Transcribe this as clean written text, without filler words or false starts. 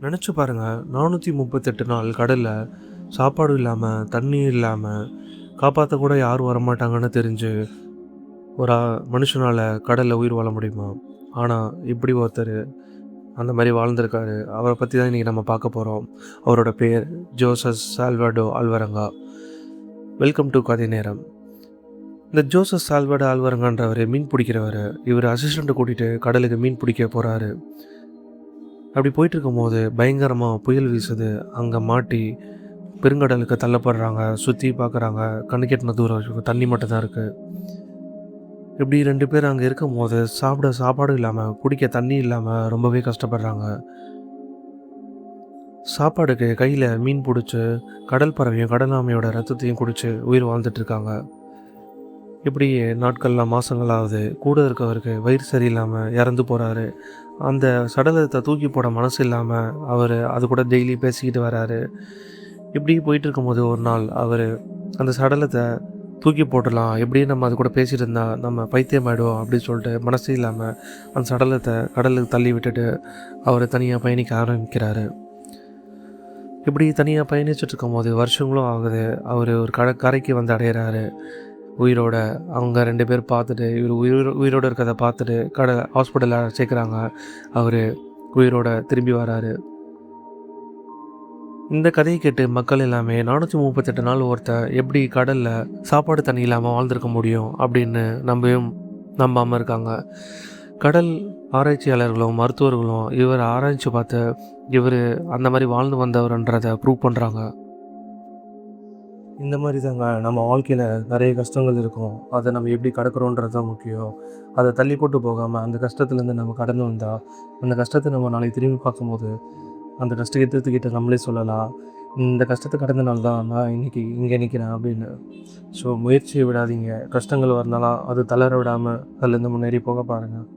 நினச்சி பாருங்கள், 438 நாள் கடலில் சாப்பாடு இல்லாமல், தண்ணி இல்லாமல் காப்பாற்ற கூட யாரும் வரமாட்டாங்கன்னு தெரிஞ்சு ஒரு மனுஷனால் கடலில் உயிர் வாழ முடியுமா? ஆனால் இப்படி ஒருத்தர் அந்த மாதிரி வாழ்ந்திருக்காரு. அவரை பற்றி தான் இன்றைக்கி நம்ம பார்க்க போகிறோம். அவரோட பேர் ஜோசப் சால்வடோ ஆல்வரங்கா. வெல்கம் டு கதை நேரம். இந்த ஜோசப் சால்வடோ ஆல்வரங்கான்றவர் மீன் பிடிக்கிறவர். இவர் அசிஸ்டண்ட்டை கூட்டிகிட்டு கடலுக்கு மீன் பிடிக்க போகிறாரு. அப்படி போயிட்டுருக்கும்போது பயங்கரமாக புயல் வீசுது. அங்கே மாட்டி பெருங்கடலுக்கு தள்ளப்படுறாங்க. சுற்றி பார்க்குறாங்க. கண்ணுக்கெட்டின தூரம் தண்ணி மட்டும் தான் இருக்குது. இப்படி 2 பேர் அங்கே இருக்கும்போது சாப்பிட சாப்பாடு இல்லாமல், குடிக்க தண்ணி இல்லாமல் ரொம்பவே கஷ்டப்படுறாங்க. சாப்பாடுக்கு கையில் மீன் பிடிச்சி கடல் பறவையும் கடலாமையோட ரத்தத்தையும் குடித்து உயிர் வாழ்ந்துட்டுருக்காங்க. இப்படி நாட்கள்லாம் மாதங்களாகுது. கூட இருக்கவருக்கு வயிறு சரியில்லாமல் இறந்து போகிறாரு. அந்த சடலத்தை தூக்கி போட மனசு இல்லாமல் அவர் அது கூட டெய்லி பேசிக்கிட்டு வராரு. இப்படி போயிட்டு இருக்கும்போது ஒரு நாள் அவர் அந்த சடலத்தை தூக்கி போட்டுடலாம், எப்படியும் நம்ம அது கூட பேசிகிட்டு இருந்தால் நம்ம பைத்தியம் ஆகிடும் அப்படின்னு சொல்லிட்டு மனசு இல்லாமல் அந்த சடலத்தை கடலுக்கு தள்ளி விட்டுட்டு அவர் தனியாக பயணிக்க ஆரம்பிக்கிறாரு. இப்படி தனியாக பயணிச்சுட்டு இருக்கும்போது வருஷங்களும் ஆகுது. அவர் ஒரு கரைக்கு வந்து அடையிறாரு உயிரோட. அவங்க 2 பேர் பார்த்துட்டு இவர் உயிரோடு இருக்கிறத பார்த்துட்டு ஹாஸ்பிட்டலில் சேர்க்குறாங்க. அவர் உயிரோட திரும்பி வராரு. இந்த கதையை கேட்டு மக்கள் எல்லாமே 438 நாள் ஒருத்தர் எப்படி கடலில் சாப்பாடு தண்ணி இல்லாமல் வாழ்ந்திருக்க முடியும் அப்படின்னு நம்பாமல் இருக்காங்க. கடல் ஆராய்ச்சியாளர்களும் மருத்துவர்களும் இவர் ஆராய்ச்சி பார்த்து இவர் அந்த மாதிரி வாழ்ந்து வந்தவர்ன்றதை ப்ரூவ் பண்ணுறாங்க. இந்த மாதிரி தாங்க நம்ம வாழ்க்கையில் நிறைய கஷ்டங்கள் இருக்கும். அதை நம்ம எப்படி கடக்கிறோன்றது தான் முக்கியம். அதை தள்ளி போட்டு போகாமல் அந்த கஷ்டத்துலேருந்து நம்ம கடந்து வந்தால் அந்த கஷ்டத்தை நம்ம நாளைக்கு திரும்பி பார்க்கும்போது அந்த கஷ்டத்துக்கிட்ட நம்மளே சொல்லலாம், இந்த கஷ்டத்தை கடந்தனால தான் நான் இன்றைக்கி இங்கே நிற்கிறேன் அப்படின்னு. ஸோ முயற்சியை விடாதீங்க. கஷ்டங்கள் வரனாலாம் அது தளர விடாமல் அதுலேருந்து முன்னேறி போக பாருங்கள்.